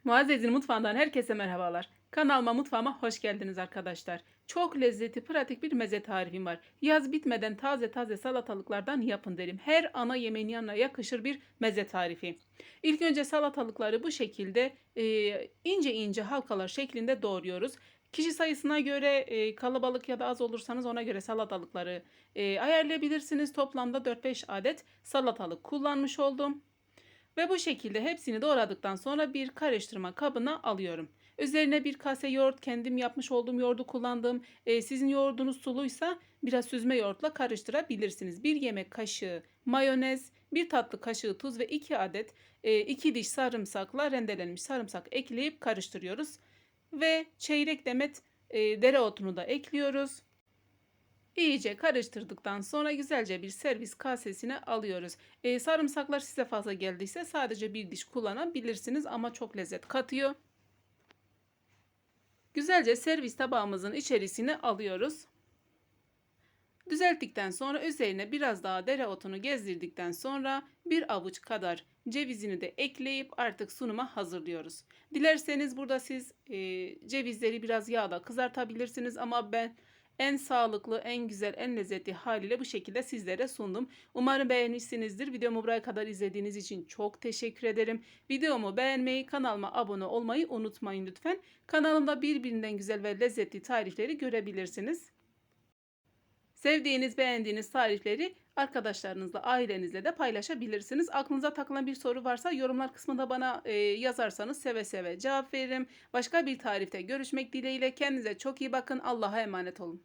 Muazzez'in mutfağından herkese merhabalar. Kanalıma, mutfağıma hoş geldiniz arkadaşlar. Çok lezzetli, pratik bir meze tarifim var. Yaz bitmeden taze taze salatalıklardan yapın derim. Her ana yemeğin yanına yakışır bir meze tarifi. İlk önce salatalıkları bu şekilde ince ince halkalar şeklinde doğruyoruz. Kişi sayısına göre kalabalık ya da az olursanız ona göre salatalıkları ayarlayabilirsiniz. Toplamda 4-5 adet salatalık kullanmış oldum. Ve bu şekilde hepsini doğradıktan sonra bir karıştırma kabına alıyorum. Üzerine bir kase yoğurt, kendim yapmış olduğum yoğurdu kullandım. Sizin yoğurdunuz suluysa biraz süzme yoğurtla karıştırabilirsiniz. Bir yemek kaşığı mayonez, bir tatlı kaşığı tuz ve 2 adet 2 diş sarımsakla rendelenmiş sarımsak ekleyip karıştırıyoruz. Ve çeyrek demet dereotunu da ekliyoruz. İyice karıştırdıktan sonra güzelce bir servis kasesine alıyoruz. Sarımsaklar size fazla geldiyse sadece bir diş kullanabilirsiniz ama çok lezzet katıyor. Güzelce servis tabağımızın içerisine alıyoruz. Düzelttikten sonra üzerine biraz daha dereotunu gezdirdikten sonra bir avuç kadar cevizini de ekleyip artık sunuma hazırlıyoruz. Dilerseniz burada siz cevizleri biraz yağda kızartabilirsiniz ama ben en sağlıklı, en güzel, en lezzetli haliyle bu şekilde sizlere sundum. Umarım beğenmişsinizdir. Videomu buraya kadar izlediğiniz için çok teşekkür ederim. Videomu beğenmeyi, kanalıma abone olmayı unutmayın lütfen. Kanalımda birbirinden güzel ve lezzetli tarifleri görebilirsiniz. Sevdiğiniz, beğendiğiniz tarifleri arkadaşlarınızla, ailenizle de paylaşabilirsiniz. Aklınıza takılan bir soru varsa yorumlar kısmında bana yazarsanız seve seve cevap veririm. Başka bir tarifte görüşmek dileğiyle. Kendinize çok iyi bakın. Allah'a emanet olun.